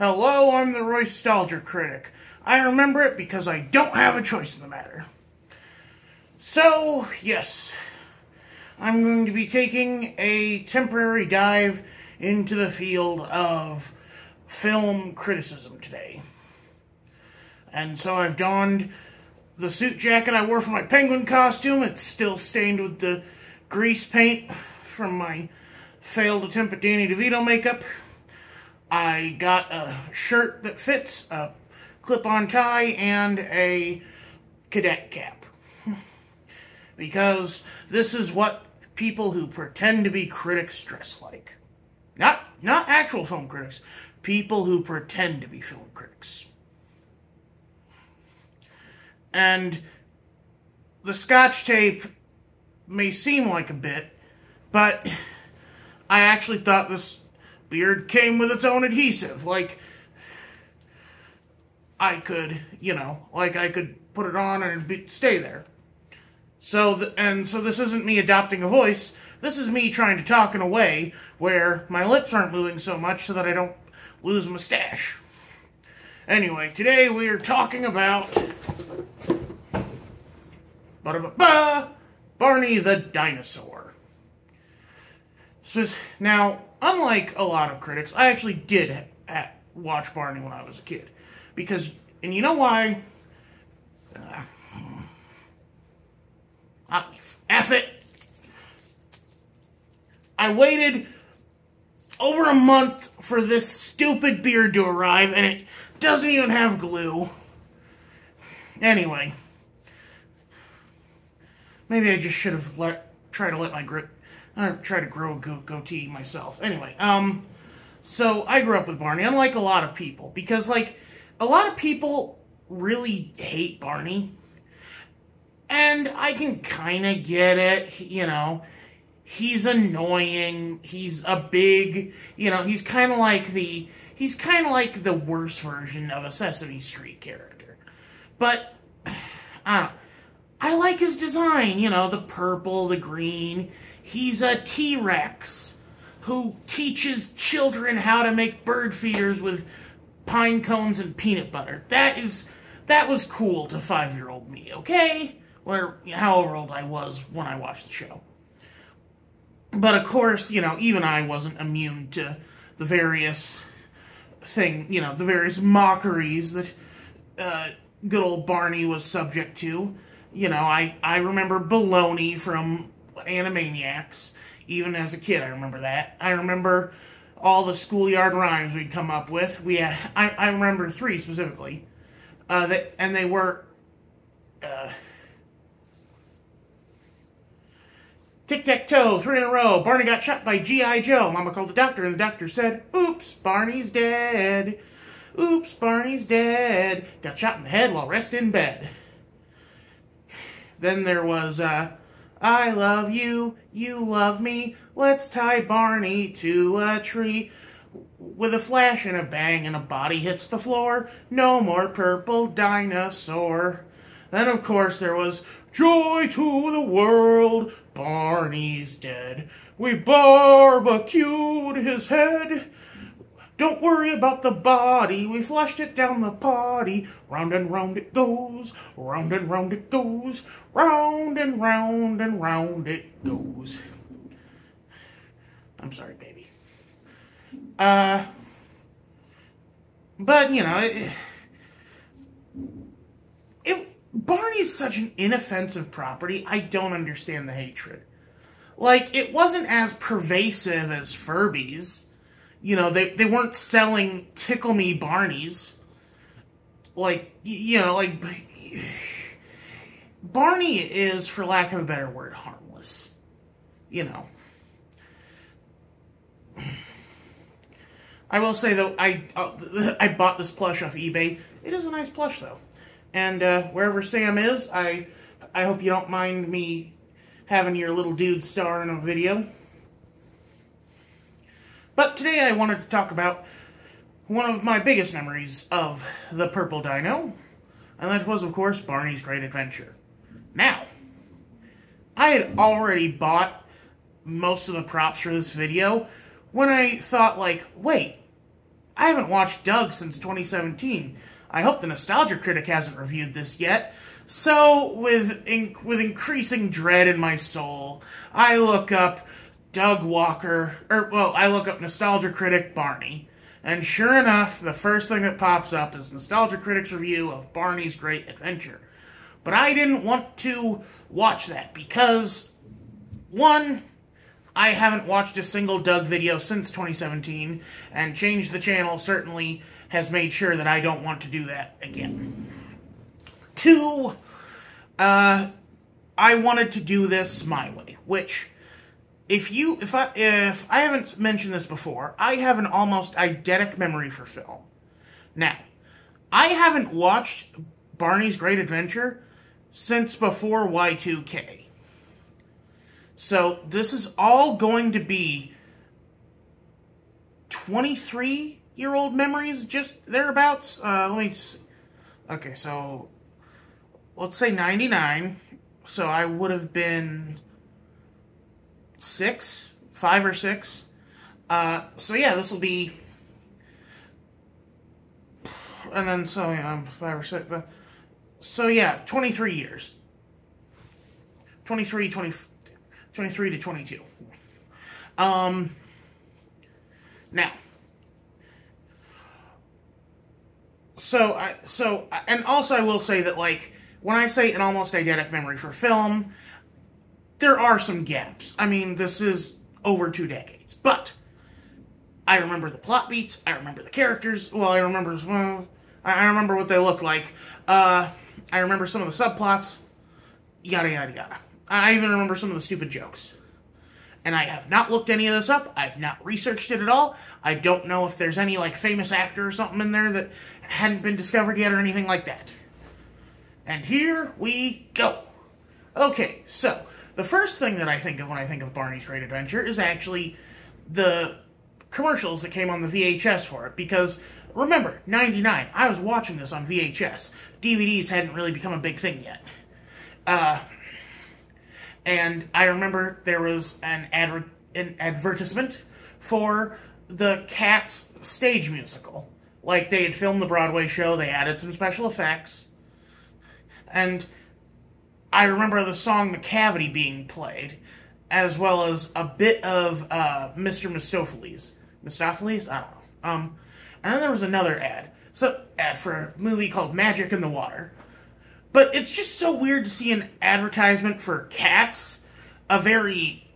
Hello, I'm the Royce Nostalgia Critic. I remember it because I don't have a choice in the matter. So, yes, I'm going to be taking a temporary dive into the field of film criticism today. And so I've donned the suit jacket I wore for my penguin costume. It's still stained with the grease paint from my failed attempt at Danny DeVito makeup. I got a shirt that fits, a clip-on tie, and a cadet cap. Because this is what people who pretend to be critics dress like. Not actual film critics. People who pretend to be film critics. And the Scotch tape may seem like a bit, but I actually thought this beard came with its own adhesive. Like, I could, I could put it on and it'd stay there. So this isn't me adopting a voice. This is me trying to talk in a way where my lips aren't moving so much so that I don't lose a mustache. Anyway, today we are talking about Barney the dinosaur. Now, unlike a lot of critics, I actually did watch Barney when I was a kid. And you know why? F it. I waited over a month for this stupid beard to arrive, and it doesn't even have glue. Anyway. Maybe I just should have tried to grow a goatee myself. Anyway, so I grew up with Barney, unlike a lot of people, because, a lot of people really hate Barney, and I can kind of get it, he's annoying, he's a big, he's kind of like the worst version of a Sesame Street character, but, I don't know. I like his design, the purple, the green. He's a T-Rex who teaches children how to make bird feeders with pine cones and peanut butter. That was cool to 5-year-old me, okay? However old I was when I watched the show. But of course, even I wasn't immune to the various the various mockeries that good old Barney was subject to. I remember baloney from Animaniacs. Even as a kid, I remember that. I remember all the schoolyard rhymes we'd come up with. I remember 3 specifically. They were... Tic-tac-toe, 3 in a row. Barney got shot by G.I. Joe. Mama called the doctor, and the doctor said, "Oops, Barney's dead. Oops, Barney's dead. Got shot in the head while resting in bed." Then there was, "I love you, you love me, let's tie Barney to a tree." With a flash and a bang and a body hits the floor, no more purple dinosaur. Then, of course, there was, "Joy to the world, Barney's dead. We barbecued his head. Don't worry about the body, we flushed it down the potty. Round and round it goes, round and round it goes, round and round and round it goes." I'm sorry, baby. But, Barney's such an inoffensive property, I don't understand the hatred. It wasn't as pervasive as Furbies. They weren't selling Tickle Me Barneys. Barney is, for lack of a better word, harmless. I will say, though, I bought this plush off eBay. It is a nice plush, though. And wherever Sam is, I hope you don't mind me having your little dude star in a video. But today I wanted to talk about one of my biggest memories of the Purple Dino, and that was, of course, Barney's Great Adventure. Now, I had already bought most of the props for this video when I thought, wait, I haven't watched Doug since 2017. I hope the Nostalgia Critic hasn't reviewed this yet. So, with increasing dread in my soul, I look up Doug Walker, I look up Nostalgia Critic Barney. And sure enough, the first thing that pops up is Nostalgia Critic's review of Barney's Great Adventure. But I didn't want to watch that because, one, I haven't watched a single Doug video since 2017, and Change the Channel certainly has made sure that I don't want to do that again. Two, I wanted to do this my way, which, if I haven't mentioned this before, I have an almost eidetic memory for film. Now, I haven't watched Barney's Great Adventure since before Y2K. So, this is all going to be 23-year-old memories, just thereabouts. Let me see. Okay, so let's say 99. So I would have been 5 or 6. So yeah, this will be, and then so yeah, I'm 5 or 6. So yeah, 23 years. 23 to 22. Now, and also I will say that, like, when I say an almost eidetic memory for film, there are some gaps. I mean, this is over 2 decades, but I remember the plot beats, I remember the characters, I remember what they look like, I remember some of the subplots, yada yada yada. I even remember some of the stupid jokes. And I have not looked any of this up. I've not researched it at all. I don't know if there's any, like, famous actor or something in there that hadn't been discovered yet or anything like that. And here we go. Okay, so, the first thing that I think of when I think of Barney's Great Adventure is actually the commercials that came on the VHS for it. Because, remember, 99, I was watching this on VHS. DVDs hadn't really become a big thing yet. And I remember there was an advertisement for the Cats stage musical. Like, they had filmed the Broadway show, they added some special effects, and I remember the song McCavity being played, as well as a bit of Mr. Mistopheles. Mistopheles? I don't know. And then there was another ad. Ad for a movie called Magic in the Water. But it's just so weird to see an advertisement for Cats, a very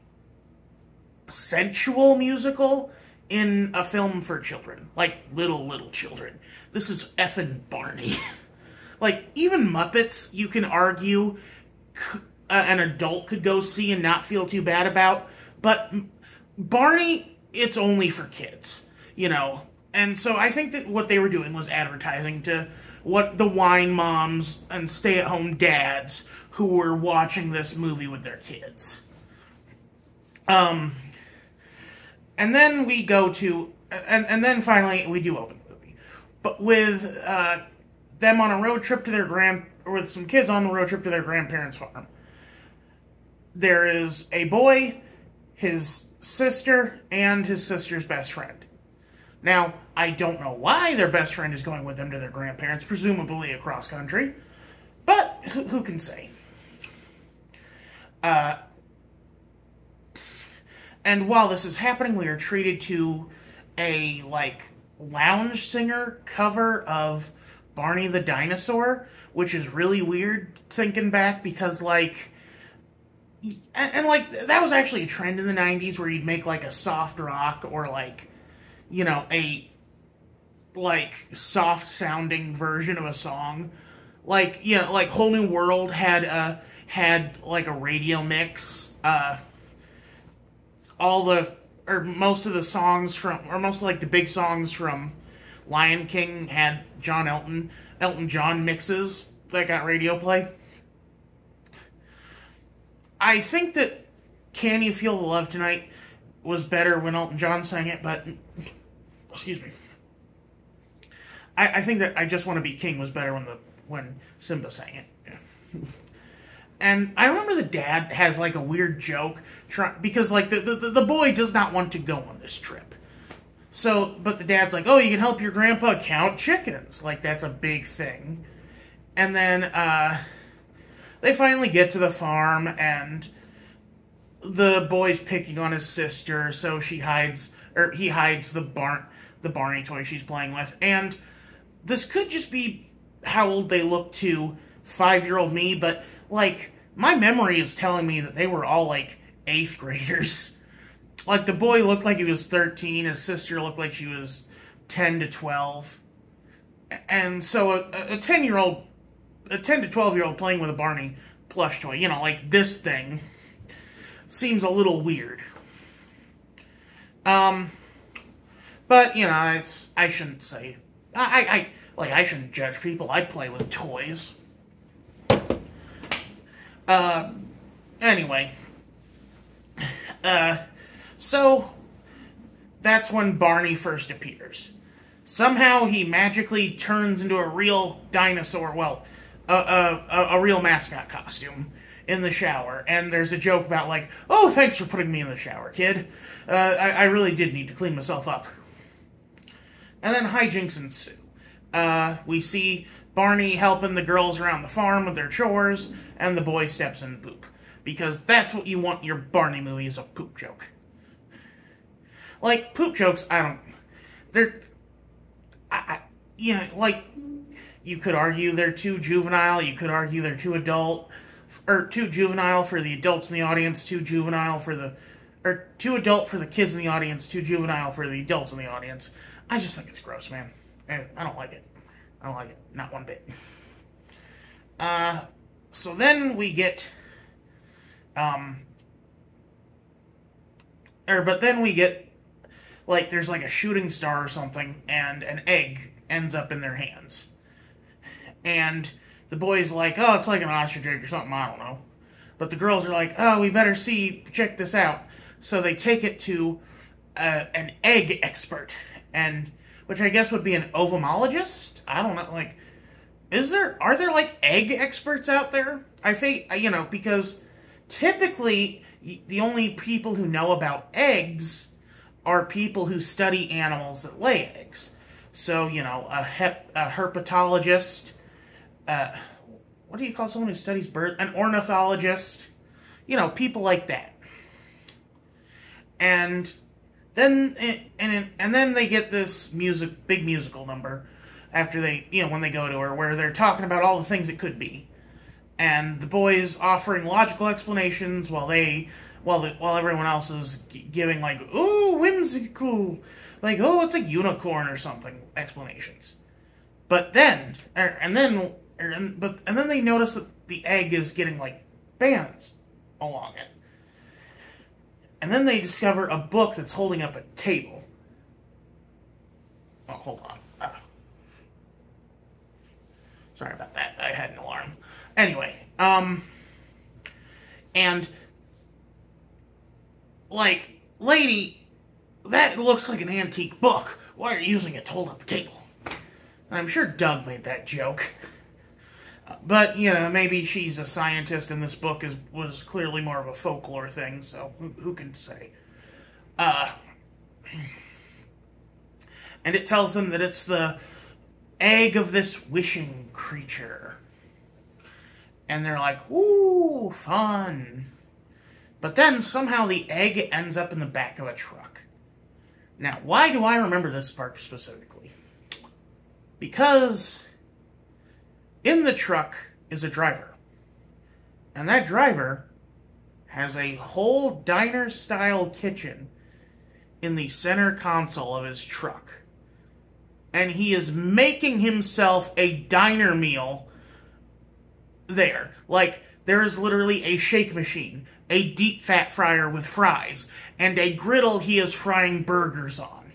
sensual musical, in a film for children. Like, little children. This is effing Barney. Like, even Muppets, you can argue, an adult could go see and not feel too bad about. But Barney, it's only for kids, you know. And so I think that what they were doing was advertising to what the wine moms and stay-at-home dads who were watching this movie with their kids. And then we go to, and then finally we do open the movie. But with them on a road trip to their with some kids on the road trip to their grandparents' farm. There is a boy, his sister, and his sister's best friend. Now, I don't know why their best friend is going with them to their grandparents, presumably across country, but who can say? And while this is happening, we are treated to a, like, lounge singer cover of Barney the Dinosaur, which is really weird thinking back because, like, and like, that was actually a trend in the 90s where you'd make, like, a soft rock or, like, you know, a, like, soft-sounding version of a song. Like, you know, like, Whole New World had, like, a radio mix. Most of the songs most of, like, the big songs from Lion King had Elton John mixes that got radio play. I think that Can You Feel the Love Tonight was better when Elton John sang it, but, excuse me. I think that I Just Want to Be King was better when Simba sang it. Yeah. And I remember the dad has, like, a weird joke, because, like, the boy does not want to go on this trip. So, but the dad's like, oh, you can help your grandpa count chickens. Like, that's a big thing. And then, they finally get to the farm, and the boy's picking on his sister, so he hides the Barney toy she's playing with. And this could just be how old they look to 5-year-old me, but, like, my memory is telling me that they were all, like, 8th graders. Like, the boy looked like he was 13, his sister looked like she was 10 to 12. And so a 10 to 12-year-old playing with a Barney plush toy, you know, like this thing, seems a little weird. But, you know, I shouldn't say, I shouldn't judge people. I play with toys. Anyway. So, that's when Barney first appears. Somehow he magically turns into a real dinosaur, well, a real mascot costume in the shower. And there's a joke about, like, oh, thanks for putting me in the shower, kid. I really did need to clean myself up. And then hijinks ensue. We see Barney helping the girls around the farm with their chores, and the boy steps in poop. Because that's what you want in your Barney movie, is a poop joke. Like, poop jokes, you know, like, you could argue they're too juvenile, you could argue they're too adult, or too juvenile for the adults in the audience, too adult for the kids in the audience, too juvenile for the adults in the audience. I just think it's gross, man. I don't like it. I don't like it. Not one bit. So then we get, like, there's like a shooting star or something, and an egg ends up in their hands. And the boy's like, oh, it's like an ostrich egg or something, I don't know. But the girls are like, oh, we better check this out. So they take it to an egg expert, and which I guess would be an ovumologist? I don't know, like, are there like egg experts out there? I think, you know, because typically the only people who know about eggs are people who study animals that lay eggs. So, you know, a herpetologist, what do you call someone who studies birds? An ornithologist, you know, people like that. And then they get this big musical number after they, you know, when they go to her, where they're talking about all the things it could be. And the boys offering logical explanations while everyone else is giving, like, ooh, whimsical, like, oh, it's a unicorn or something, explanations. But then, and then they notice that the egg is getting, like, bands along it. And then they discover a book that's holding up a table. Oh, hold on. Sorry about that. I had an alarm. Anyway, and, like, lady, that looks like an antique book. Why are you using it to hold up a table? And I'm sure Doug made that joke. But, you know, maybe she's a scientist and this book was clearly more of a folklore thing, so who can say? And it tells them that it's the egg of this wishing creature. And they're like, ooh, fun. But then somehow the egg ends up in the back of a truck. Now, why do I remember this part specifically? Because in the truck is a driver. And that driver has a whole diner-style kitchen in the center console of his truck. And he is making himself a diner meal there. Like, there is literally a shake machine, a deep fat fryer with fries, and a griddle he is frying burgers on.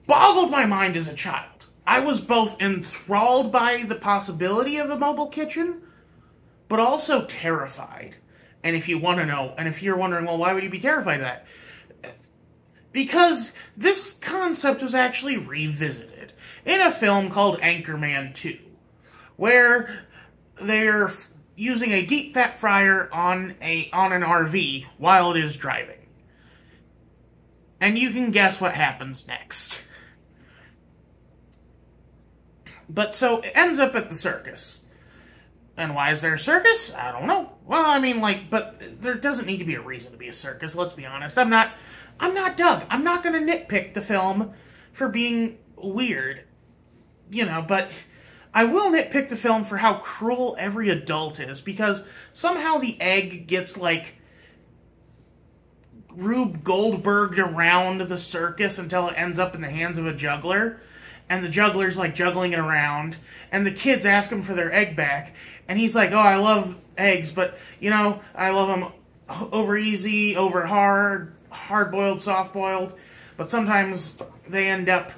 Boggled my mind as a child. I was both enthralled by the possibility of a mobile kitchen, but also terrified. And if you want to know, and if you're wondering, well, why would you be terrified of that? Because this concept was actually revisited in a film called Anchorman 2, where they're using a deep fat fryer on an RV while it is driving. And you can guess what happens next. But so it ends up at the circus. And why is there a circus? I don't know. Well, I mean, like, but there doesn't need to be a reason to be a circus, let's be honest. I'm not Doug. I'm not going to nitpick the film for being weird. You know, but I will nitpick the film for how cruel every adult is, because somehow the egg gets, like, Rube Goldberg'd around the circus until it ends up in the hands of a juggler. And the juggler's, like, juggling it around. And the kids ask him for their egg back. And he's like, oh, I love eggs, but, you know, I love them over easy, over hard, hard-boiled, soft-boiled. But sometimes they end up,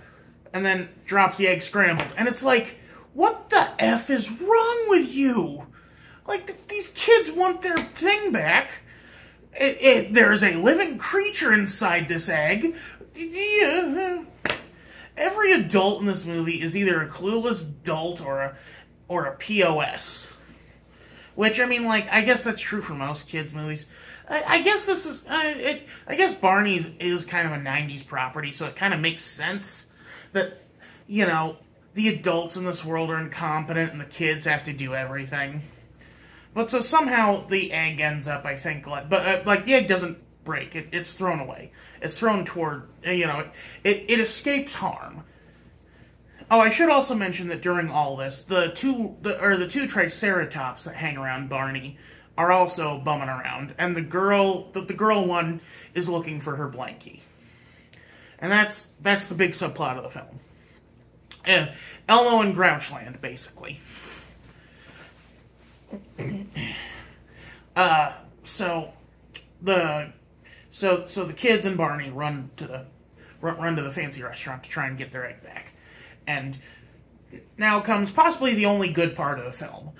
and then drops the egg scrambled. And it's like, what the F is wrong with you? Like, these kids want their thing back. There's a living creature inside this egg. Every adult in this movie is either a clueless dolt or a POS. Which, I mean, like, I guess that's true for most kids' movies. I guess this is, I guess Barney's is kind of a 90s property, so it kind of makes sense that, you know, the adults in this world are incompetent and the kids have to do everything. But so somehow the egg ends up, I think, like, but, like, the egg doesn't break. It's thrown away. It's thrown toward, you know, it escapes harm. Oh, I should also mention that during all this, the two Triceratops that hang around Barney are also bumming around, and the girl one is looking for her blankie, and that's the big subplot of the film. Elmo and Grouchland, basically. So the kids and Barney run to the fancy restaurant to try and get their egg back. And now comes possibly the only good part of the film.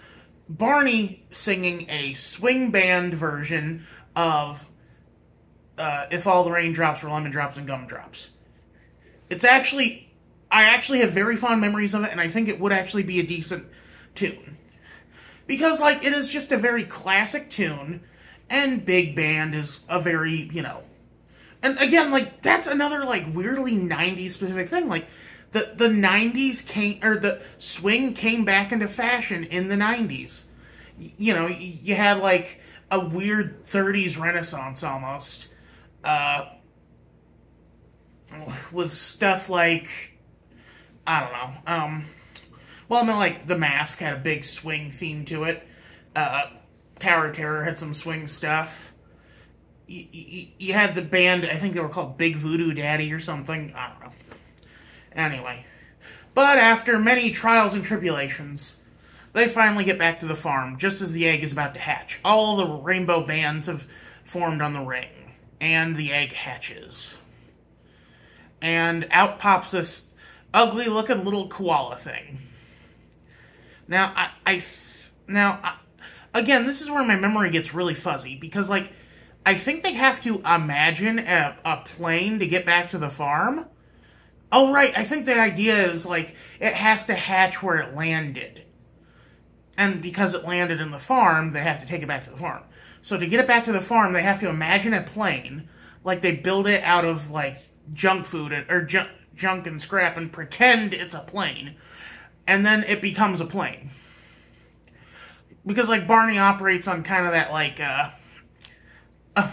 Barney singing a swing band version of If All the Raindrops Were Lemon Drops and Gumdrops. I actually have very fond memories of it, and I think it would actually be a decent tune. Because, like, it is just a very classic tune, and big band is a very, you know... And again, like, that's another, like, weirdly 90s specific thing. Like, the 90s came, or the swing came back into fashion in the 90s. You know, you had, like, a weird 30s renaissance almost. With stuff like, I don't know, well, I mean, like, The Mask had a big swing theme to it. Tower of Terror had some swing stuff. You had the band, I think they were called Big Voodoo Daddy or something. I don't know. Anyway. But after many trials and tribulations, they finally get back to the farm, just as the egg is about to hatch. All the rainbow bands have formed on the ring, and the egg hatches. And out pops this ugly-looking little koala thing. Now, again, this is where my memory gets really fuzzy, because, like, I think they have to imagine a plane to get back to the farm. Oh, right, I think the idea is, like, it has to hatch where it landed. And because it landed in the farm, they have to take it back to the farm. So to get it back to the farm, they have to imagine a plane, like they build it out of, like, junk food, or junk and scrap, and pretend it's a plane. And then it becomes a plane. Because, like, Barney operates on kind of that, like,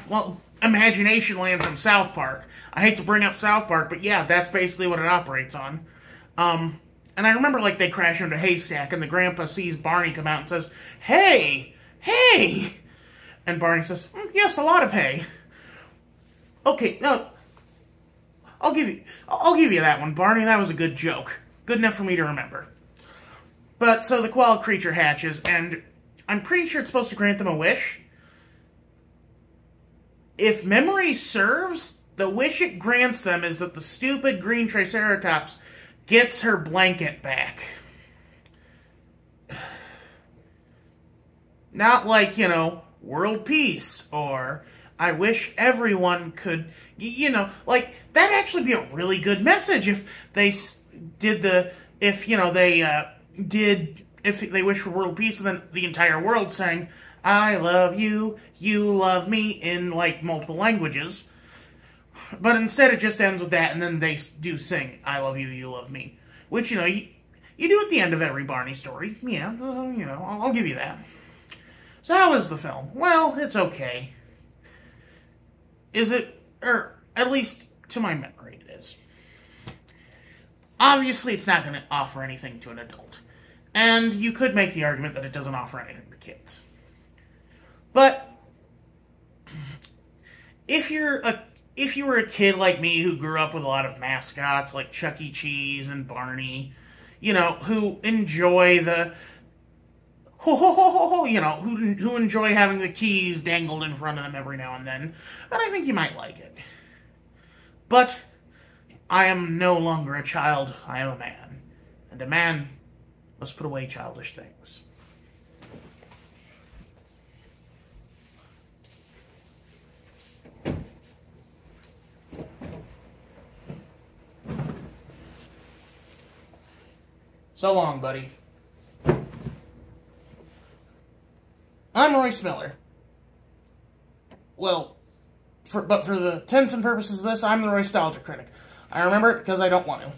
well, Imagination Land from South Park. I hate to bring up South Park, but yeah, that's basically what it operates on. And I remember, like, they crash into a haystack, and the grandpa sees Barney come out and says, "Hey! Hay!" And Barney says, "Yes, a lot of hay." Okay, no, I'll give you that one, Barney. That was a good joke. Good enough for me to remember. But, so the koala creature hatches, and I'm pretty sure it's supposed to grant them a wish. If memory serves, the wish it grants them is that the stupid green Triceratops gets her blanket back. Not like, you know, world peace, or I wish everyone could, you know, like, that'd actually be a really good message if they did if they wish for world peace, and then the entire world sang, "I love you, you love me," in, like, multiple languages. But instead it just ends with that, and then they do sing I Love You, You Love Me. Which, you do at the end of every Barney story. Yeah, I'll give you that. So how is the film? Well, it's okay. Is it? Or, at least to my memory, it is. Obviously, it's not going to offer anything to an adult. And you could make the argument that it doesn't offer anything to kids. But if you were a kid like me who grew up with a lot of mascots like Chuck E. Cheese and Barney, who enjoy the who enjoy having the keys dangled in front of them every now and then I think you might like it. But I am no longer a child, I am a man. And a man must put away childish things. So long, buddy. I'm Royce Miller. Well, but for the intents and purposes of this, I'm the Royce Nostalgia Critic. I remember it because I don't want to.